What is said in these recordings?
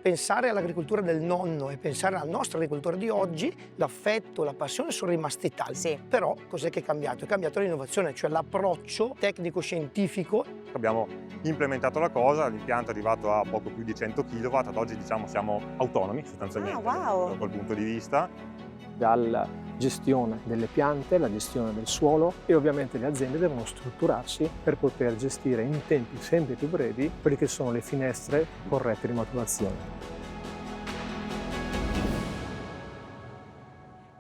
pensare all'agricoltura del nonno e pensare alla nostra agricoltura di oggi, l'affetto, la passione sono rimasti tali. Sì. Però cos'è che è cambiato? È cambiato l'innovazione, cioè l'approccio tecnico-scientifico. Abbiamo implementato la cosa, l'impianto è arrivato a poco più di 100 kW, ad oggi diciamo siamo autonomi sostanzialmente wow. da quel punto di vista. Dalla gestione delle piante, la gestione del suolo e ovviamente le aziende devono strutturarsi per poter gestire in tempi sempre più brevi quelle che sono le finestre corrette di maturazione.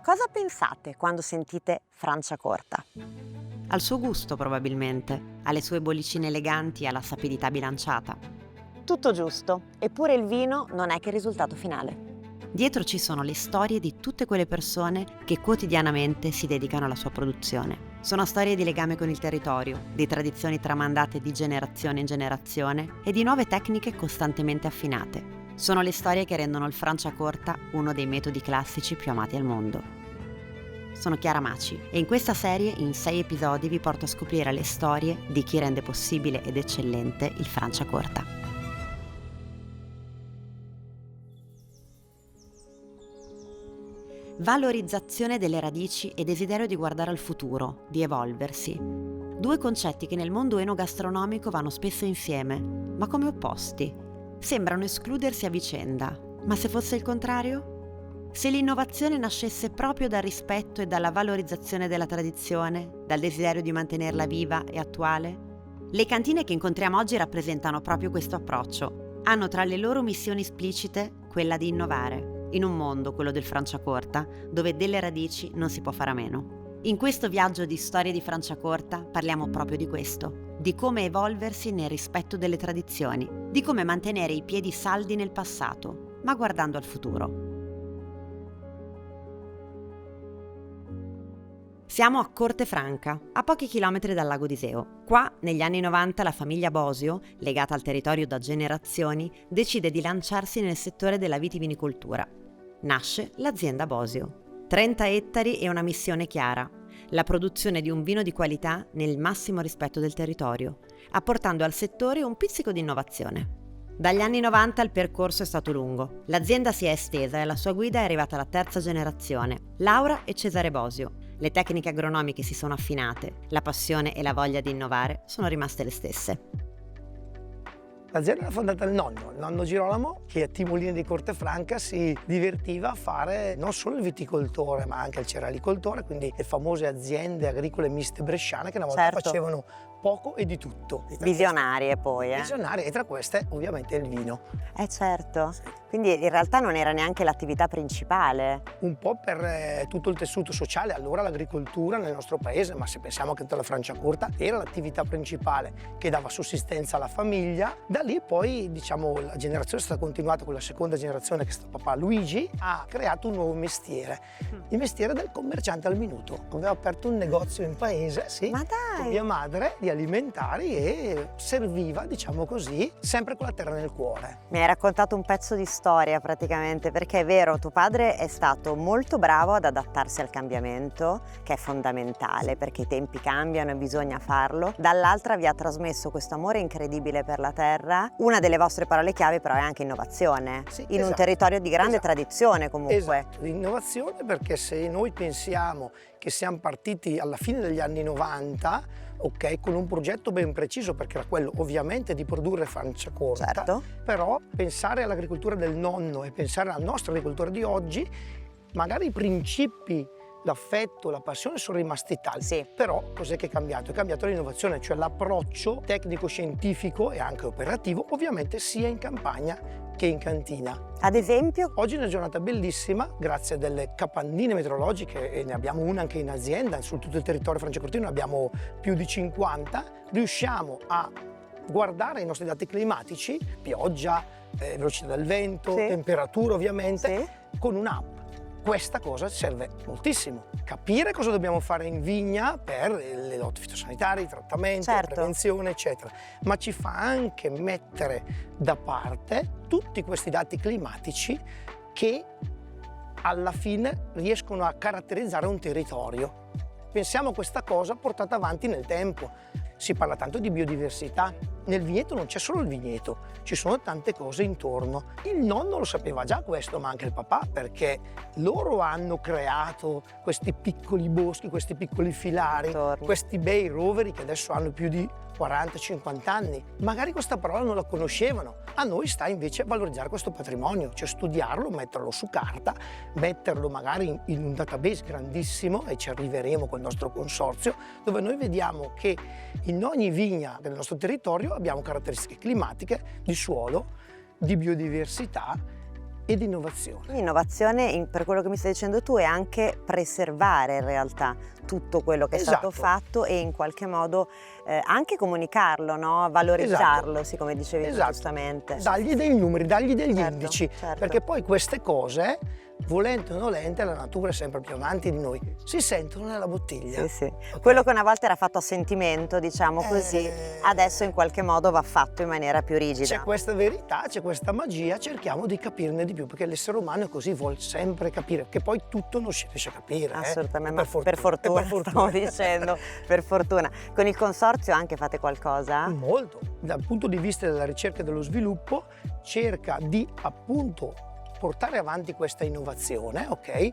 Cosa pensate quando sentite Franciacorta? Al suo gusto probabilmente, alle sue bollicine eleganti e alla sapidità bilanciata. Tutto giusto, eppure il vino non è che il risultato finale. Dietro ci sono le storie di tutte quelle persone che quotidianamente si dedicano alla sua produzione. Sono storie di legame con il territorio, di tradizioni tramandate di generazione in generazione e di nuove tecniche costantemente affinate. Sono le storie che rendono il Franciacorta uno dei metodi classici più amati al mondo. Sono Chiara Maci e in questa serie, in 6 episodi, vi porto a scoprire le storie di chi rende possibile ed eccellente il Franciacorta. Valorizzazione delle radici e desiderio di guardare al futuro, di evolversi. 2 concetti che nel mondo enogastronomico vanno spesso insieme, ma come opposti. Sembrano escludersi a vicenda, ma se fosse il contrario? Se l'innovazione nascesse proprio dal rispetto e dalla valorizzazione della tradizione, dal desiderio di mantenerla viva e attuale? Le cantine che incontriamo oggi rappresentano proprio questo approccio. Hanno tra le loro missioni esplicite quella di innovare, in un mondo, quello del Franciacorta, dove delle radici non si può fare a meno. In questo viaggio di storie di Franciacorta parliamo proprio di questo, di come evolversi nel rispetto delle tradizioni, di come mantenere i piedi saldi nel passato, ma guardando al futuro. Siamo a Corte Franca, a pochi chilometri dal lago d'Iseo. Qua, negli anni 90, la famiglia Bosio, legata al territorio da generazioni, decide di lanciarsi nel settore della vitivinicoltura. Nasce l'azienda Bosio. 30 ettari e una missione chiara: la produzione di un vino di qualità nel massimo rispetto del territorio, apportando al settore un pizzico di innovazione. Dagli anni 90 il percorso è stato lungo. L'azienda si è estesa e alla sua guida è arrivata la 3ª generazione, Laura e Cesare Bosio. Le tecniche agronomiche si sono affinate, la passione e la voglia di innovare sono rimaste le stesse. L'azienda era fondata dal nonno, il nonno Girolamo, che a Timolini di Corte Franca si divertiva a fare non solo il viticoltore ma anche il cerealicoltore, quindi le famose aziende agricole miste bresciane che una volta facevano poco e di tutto. Visionarie poi, Visionarie, e tra queste ovviamente il vino. Certo, quindi in realtà non era neanche l'attività principale. Un po' per tutto il tessuto sociale, allora l'agricoltura nel nostro paese, ma se pensiamo che tutta la Franciacorta era l'attività principale che dava sussistenza alla famiglia. Da lì poi diciamo la generazione è stata continuata con la seconda generazione, che è stato papà Luigi, ha creato un nuovo mestiere, il mestiere del commerciante al minuto. Aveva aperto un negozio in paese, Ma dai! con mia madre, di alimentari, e serviva, diciamo così, sempre con la terra nel cuore. Mi hai raccontato un pezzo di storia praticamente, perché è vero, tuo padre è stato molto bravo ad adattarsi al cambiamento, che è fondamentale perché i tempi cambiano e bisogna farlo. Dall'altra vi ha trasmesso questo amore incredibile per la terra. Una delle vostre parole chiave però è anche innovazione, in un territorio di grande tradizione comunque. Esatto, innovazione, perché se noi pensiamo che siamo partiti alla fine degli anni 90, ok, con un progetto ben preciso, perché era quello ovviamente di produrre Franciacorta, però pensare all'agricoltura del nonno e pensare alla nostra agricoltura di oggi, magari i principi, l'affetto, la passione sono rimasti tali, però cos'è che è cambiato? È cambiato l'innovazione, cioè l'approccio tecnico-scientifico e anche operativo, ovviamente sia in campagna che in cantina. Ad esempio? Oggi è una giornata bellissima, grazie a delle capannine meteorologiche, e ne abbiamo una anche in azienda, su tutto il territorio franciacortino ne abbiamo più di 50, riusciamo a guardare i nostri dati climatici, pioggia, velocità del vento, temperatura ovviamente, con un'app. Questa cosa serve moltissimo. Capire cosa dobbiamo fare in vigna per le lotte fitosanitarie, i trattamenti, la prevenzione, eccetera. Ma ci fa anche mettere da parte tutti questi dati climatici che alla fine riescono a caratterizzare un territorio. Pensiamo a questa cosa portata avanti nel tempo. Si parla tanto di biodiversità. nel vigneto non c'è solo il vigneto, ci sono tante cose intorno. Il nonno lo sapeva già questo, ma anche il papà, perché loro hanno creato questi piccoli boschi, questi piccoli filari, questi bei roveri che adesso hanno più di 40-50 anni. Magari questa parola non la conoscevano. A noi sta invece a valorizzare questo patrimonio, cioè studiarlo, metterlo su carta, metterlo magari in un database grandissimo, e ci arriveremo col nostro consorzio, dove noi vediamo che in ogni vigna del nostro territorio abbiamo caratteristiche climatiche, di suolo, di biodiversità e di innovazione. L'innovazione, per quello che mi stai dicendo tu, è anche preservare in realtà tutto quello che è stato fatto e in qualche modo anche comunicarlo, no? Valorizzarlo, sì, come dicevi tu giustamente. Dargli dei numeri, dargli degli indici, certo. perché poi queste cose, volente o nolente, la natura è sempre più avanti di noi, si sentono nella bottiglia. Sì, sì. Okay. Quello che una volta era fatto a sentimento, diciamo così, adesso in qualche modo va fatto in maniera più rigida. C'è questa verità, c'è questa magia, cerchiamo di capirne di più, perché l'essere umano è così, vuole sempre capire, che poi tutto non si riesce a capire. Assolutamente, per fortuna stavo dicendo, per fortuna. Con il consorzio anche fate qualcosa? Molto. Dal punto di vista della ricerca e dello sviluppo, cerca di appunto portare avanti questa innovazione, ok?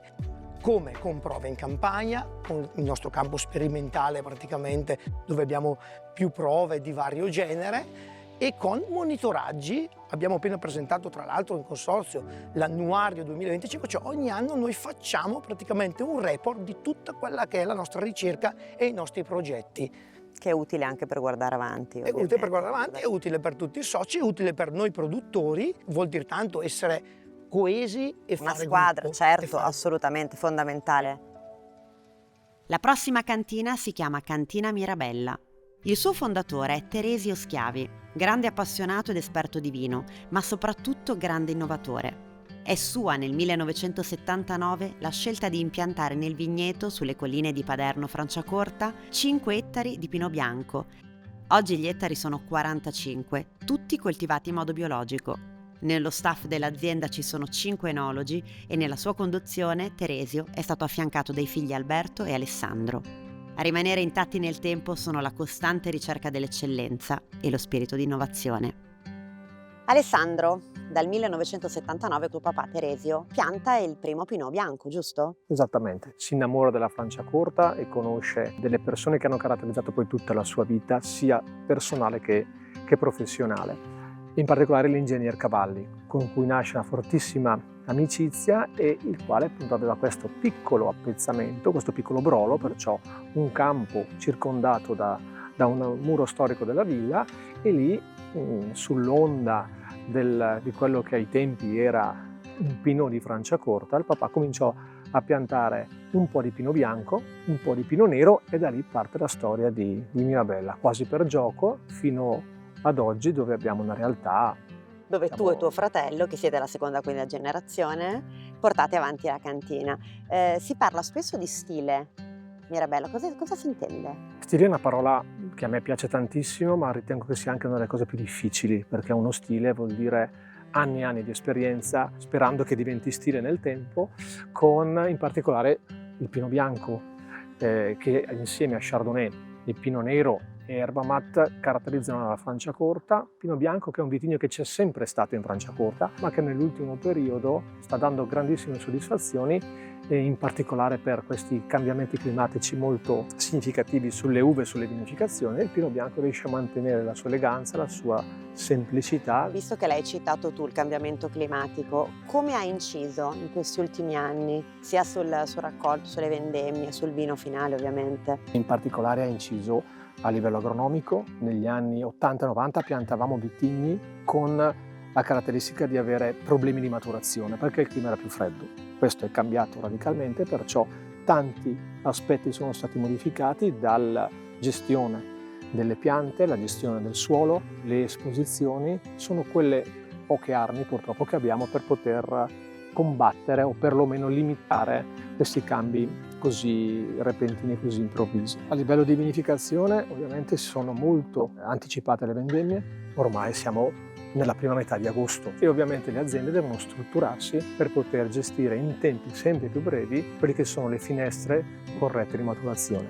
Come? Con prove in campagna, con il nostro campo sperimentale praticamente, dove abbiamo più prove di vario genere, e con monitoraggi. Abbiamo appena presentato tra l'altro in consorzio l'annuario 2025, cioè ogni anno noi facciamo praticamente un report di tutta quella che è la nostra ricerca e i nostri progetti. Che è utile anche per guardare avanti. È utile per guardare avanti, è utile per tutti i soci, è utile per noi produttori, vuol dire tanto essere coesi e fare una squadra, gruppo, certo, assolutamente, fondamentale. La prossima cantina si chiama Cantina Mirabella. Il suo fondatore è Teresio Schiavi, grande appassionato ed esperto di vino, ma soprattutto grande innovatore. È sua nel 1979 la scelta di impiantare nel vigneto, sulle colline di Paderno Franciacorta, 5 ettari di pino bianco. Oggi gli ettari sono 45, tutti coltivati in modo biologico. Nello staff dell'azienda ci sono 5 enologi e nella sua conduzione Teresio è stato affiancato dai figli Alberto e Alessandro. A rimanere intatti nel tempo sono la costante ricerca dell'eccellenza e lo spirito di innovazione. Alessandro, dal 1979 tuo papà Teresio pianta il primo Pinot Bianco, giusto? Esattamente, si innamora della Franciacorta e conosce delle persone che hanno caratterizzato poi tutta la sua vita, sia personale che professionale. In particolare l'ingegner Cavalli, con cui nasce una fortissima amicizia e il quale appunto aveva questo piccolo appezzamento, questo piccolo brolo, perciò un campo circondato da un muro storico della villa, e lì sull'onda di quello che ai tempi era un Pinot di Franciacorta, il papà cominciò a piantare un po' di Pinot bianco, un po' di Pinot nero, e da lì parte la storia di Mirabella, quasi per gioco, fino ad oggi, dove abbiamo una realtà dove tu e tuo fratello, che siete la seconda e quinta generazione, portate avanti la cantina. Si parla spesso di stile. Mirabella, cosa si intende? Stile è una parola che a me piace tantissimo, ma ritengo che sia anche una delle cose più difficili, perché uno stile vuol dire anni e anni di esperienza, sperando che diventi stile nel tempo, con in particolare il Pinot Bianco, che insieme a Chardonnay, il Pinot Nero e Erba Mat caratterizzano la Franciacorta. Pinot Bianco, che è un vitigno che c'è sempre stato in Franciacorta, ma che nell'ultimo periodo sta dando grandissime soddisfazioni, e in particolare per questi cambiamenti climatici molto significativi sulle uve e sulle vinificazioni. Il Pinot Bianco riesce a mantenere la sua eleganza, la sua semplicità. Visto che l'hai citato tu, il cambiamento climatico, come ha inciso in questi ultimi anni, sia sul raccolto, sulle vendemmie, sul vino finale ovviamente? In particolare ha inciso a livello agronomico. Negli anni 80-90 piantavamo vitigni con la caratteristica di avere problemi di maturazione, perché il clima era più freddo. Questo è cambiato radicalmente, perciò tanti aspetti sono stati modificati, dalla gestione delle piante, la gestione del suolo, le esposizioni. Sono quelle poche armi purtroppo che abbiamo per poter combattere o perlomeno limitare questi cambi così repentini e così improvvisi. A livello di vinificazione ovviamente sono molto anticipate le vendemmie, ormai siamo nella prima metà di agosto, e ovviamente le aziende devono strutturarsi per poter gestire in tempi sempre più brevi quelle che sono le finestre corrette di maturazione.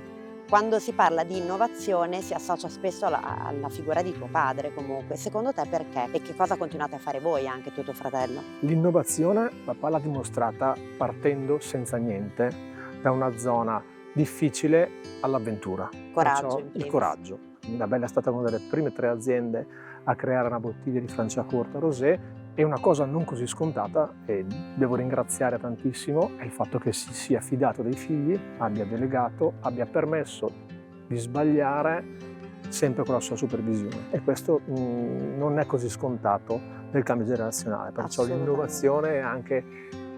Quando si parla di innovazione si associa spesso alla figura di tuo padre comunque. Secondo te perché? E che cosa continuate a fare voi, anche tu e tuo fratello? L'innovazione papà l'ha dimostrata partendo senza niente da una zona difficile all'avventura. Coraggio, Perciò in il primis. coraggio. Labella è stata una delle prime 3 aziende a creare una bottiglia di Franciacorta Rosé, e una cosa non così scontata, e devo ringraziare tantissimo, è il fatto che si sia fidato dei figli, abbia delegato, abbia permesso di sbagliare sempre con la sua supervisione, e questo non è così scontato nel cambio generazionale, perciò Assolutamente. l'innovazione è anche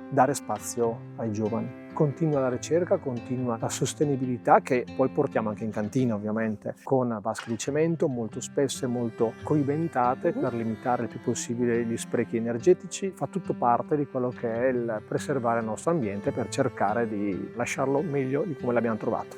dare spazio ai giovani. Continua la ricerca, continua la sostenibilità, che poi portiamo anche in cantina ovviamente, con vasche di cemento molto spesse, molto coibentate per limitare il più possibile gli sprechi energetici. Fa tutto parte di quello che è il preservare il nostro ambiente per cercare di lasciarlo meglio di come l'abbiamo trovato.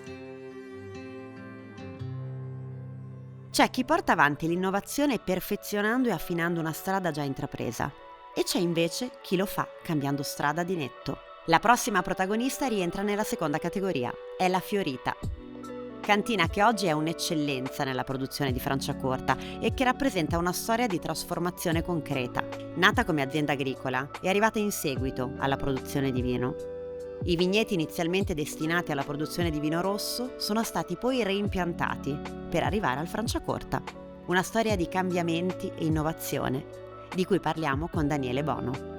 C'è chi porta avanti l'innovazione perfezionando e affinando una strada già intrapresa, e c'è invece chi lo fa cambiando strada di netto. La prossima protagonista rientra nella seconda categoria, è la Fiorita. Cantina che oggi è un'eccellenza nella produzione di Franciacorta e che rappresenta una storia di trasformazione concreta. Nata come azienda agricola, è arrivata in seguito alla produzione di vino. I vigneti inizialmente destinati alla produzione di vino rosso sono stati poi reimpiantati per arrivare al Franciacorta. Una storia di cambiamenti e innovazione, di cui parliamo con Daniele Bono.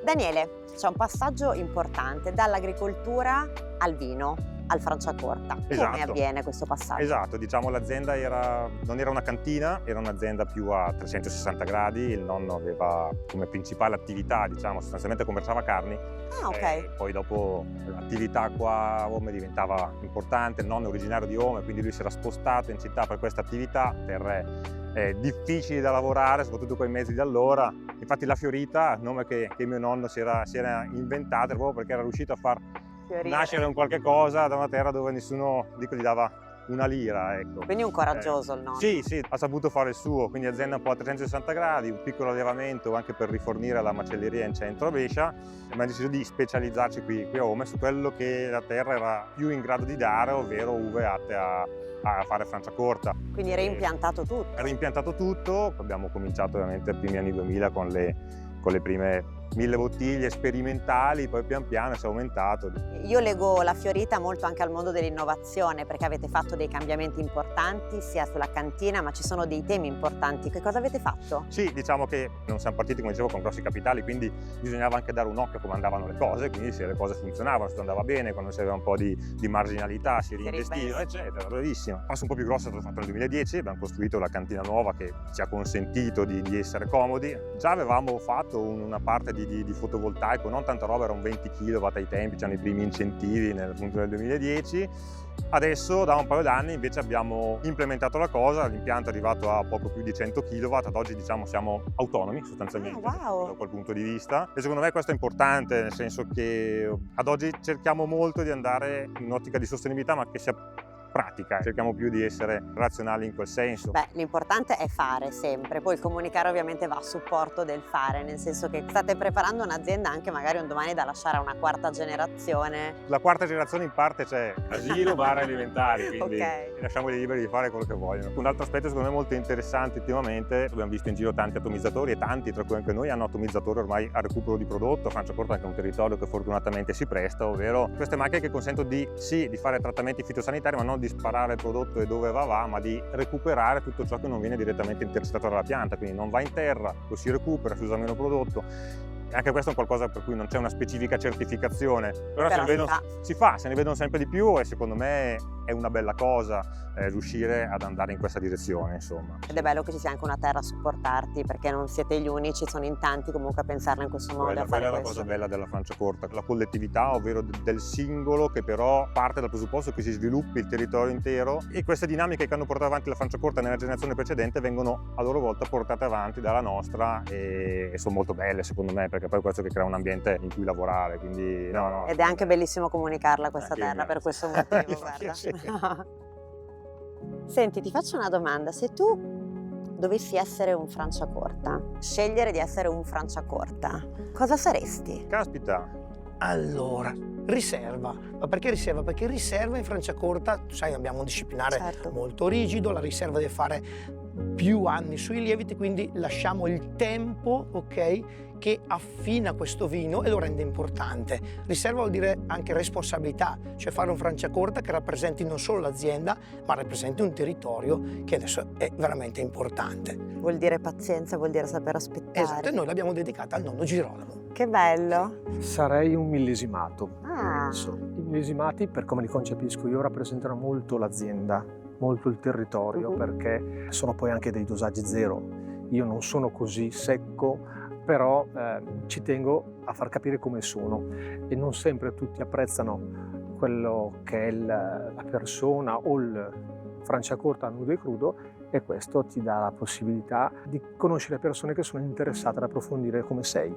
Daniele, c'è un passaggio importante dall'agricoltura al vino, al Franciacorta. Come Esatto. avviene questo passaggio? Esatto, diciamo l'azienda non era una cantina, era un'azienda più a 360 gradi, il nonno aveva come principale attività, diciamo, sostanzialmente commerciava carni. Ah, ok. Poi dopo l'attività qua a Ome diventava importante, il nonno è originario di Ome, quindi lui si era spostato in città per questa attività, terre difficili da lavorare, soprattutto con i mezzi di allora. Infatti la Fiorita, il nome che mio nonno si era inventato, proprio perché era riuscito a far nascere un qualche cosa da una terra dove nessuno gli dava una lira, ecco. Quindi un coraggioso il nonno. Sì, ha saputo fare il suo, quindi azienda un po' a 360 gradi, un piccolo allevamento anche per rifornire la macelleria in centro a Brescia. Abbiamo deciso di specializzarci qui a Ome su quello che la terra era più in grado di dare, ovvero uve atte a fare Franciacorta. Quindi reimpiantato tutto. Reimpiantato tutto, abbiamo cominciato ovviamente ai primi anni 2000 con le prime 1000 bottiglie sperimentali, poi pian piano si è aumentato. Io leggo la Fiorita molto anche al mondo dell'innovazione, perché avete fatto dei cambiamenti importanti sia sulla cantina, ma ci sono dei temi importanti. Che cosa avete fatto? Sì, diciamo che non siamo partiti, come dicevo, con grossi capitali, quindi bisognava anche dare un occhio a come andavano le cose, quindi se le cose funzionavano, se andava bene, quando si aveva un po' di marginalità si reinvestiva, eccetera, bravissimo. Il passo un po' più grosso è stato fatto nel 2010, abbiamo costruito la cantina nuova che ci ha consentito di essere comodi. Già avevamo fatto una parte di fotovoltaico, non tanta roba, erano 20 kW ai tempi, c'erano i primi incentivi nel 2010. Adesso da un paio d'anni invece abbiamo implementato la cosa, l'impianto è arrivato a poco più di 100 kW, ad oggi diciamo siamo autonomi sostanzialmente wow. da quel punto di vista, e secondo me questo è importante, nel senso che ad oggi cerchiamo molto di andare in un'ottica di sostenibilità ma che sia pratica, cerchiamo più di essere razionali in quel senso. Beh, l'importante è fare sempre, poi il comunicare ovviamente va a supporto del fare, nel senso che state preparando un'azienda anche magari un domani da lasciare a una quarta generazione. La quarta generazione in parte c'è, asilo, bar alimentari, quindi Ok. lasciamoli liberi di fare quello che vogliono. Un altro aspetto secondo me molto interessante ultimamente, abbiamo visto in giro tanti atomizzatori e tanti, tra cui anche noi, hanno atomizzatori ormai a recupero di prodotto. Franciacorta è anche un territorio che fortunatamente si presta, ovvero queste macchine che consentono di fare trattamenti fitosanitari, ma non di sparare il prodotto e dove va, ma di recuperare tutto ciò che non viene direttamente intercettato dalla pianta, quindi non va in terra, lo si recupera, si usa meno prodotto. Anche questo è qualcosa per cui non c'è una specifica certificazione, però si fa, se ne vedono sempre di più, e secondo me è una bella cosa riuscire ad andare in questa direzione, insomma. Ed è bello che ci sia anche una terra a supportarti, perché non siete gli unici, sono in tanti comunque a pensarla in questo modo. Quella è la cosa bella della Franciacorta, la collettività, ovvero del singolo, che però parte dal presupposto che si sviluppi il territorio intero, e queste dinamiche che hanno portato avanti la Franciacorta nella generazione precedente vengono a loro volta portate avanti dalla nostra, e sono molto belle secondo me, perché poi è questo che crea un ambiente in cui lavorare, quindi no. Ed è anche bellissimo comunicarla questa terra per questo motivo, guarda. Sì. Senti, ti faccio una domanda, se tu dovessi essere un Franciacorta, scegliere di essere un Franciacorta, cosa saresti? Caspita, Allora, riserva. Ma perché riserva? Perché riserva in Franciacorta, sai, abbiamo un disciplinare Certo. molto rigido, la riserva deve fare più anni sui lieviti, quindi lasciamo il tempo, ok, che affina questo vino e lo rende importante. Riserva vuol dire anche responsabilità, cioè fare un Franciacorta che rappresenti non solo l'azienda, ma rappresenti un territorio che adesso è veramente importante. Vuol dire pazienza, vuol dire saper aspettare. Esatto, e noi l'abbiamo dedicata al nonno Girolamo. Che bello. Sarei un millesimato. Ah. I millesimati, per come li concepisco io, rappresentano molto l'azienda, molto il territorio, perché sono poi anche dei dosaggi zero. Io non sono così secco, però ci tengo a far capire come sono, e non sempre tutti apprezzano quello che è la persona o il Franciacorta nudo e crudo, e questo ti dà la possibilità di conoscere persone che sono interessate ad approfondire come sei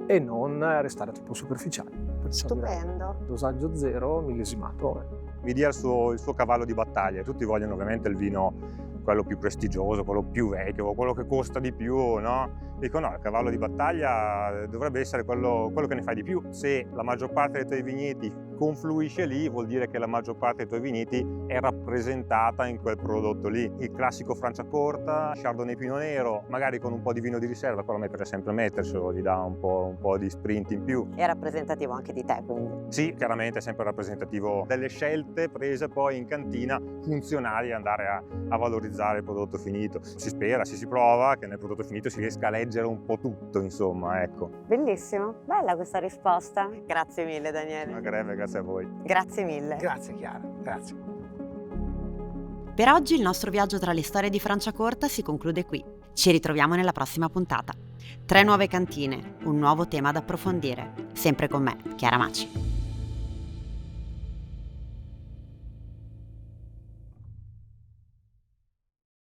e non restare troppo superficiali. Perciò direi Stupendo. dosaggio zero, millesimato. Mi dia il suo cavallo di battaglia. Tutti vogliono ovviamente il vino, quello più prestigioso, quello più vecchio, quello che costa di più, no? Dico no, il cavallo di battaglia dovrebbe essere quello che ne fai di più. Se la maggior parte dei tuoi vigneti confluisce lì, vuol dire che la maggior parte dei tuoi vigneti è rappresentata in quel prodotto lì. Il classico Franciacorta, Chardonnay Pinot Nero, magari con un po' di vino di riserva, quello a me piace sempre metterselo, gli dà un po' di sprint in più. È rappresentativo anche di te, quindi. Sì, chiaramente è sempre rappresentativo delle scelte prese poi in cantina, funzionali, andare a valorizzare il prodotto finito. Si spera, si prova che nel prodotto finito si riesca a leggere un po' tutto, insomma, ecco. Bellissimo, bella questa risposta. Grazie mille Daniele. Magari, grazie a voi. Grazie mille. Grazie Chiara, grazie. Per oggi il nostro viaggio tra le storie di Franciacorta si conclude qui. Ci ritroviamo nella prossima puntata. 3 nuove cantine, un nuovo tema da approfondire. Sempre con me, Chiara Maci.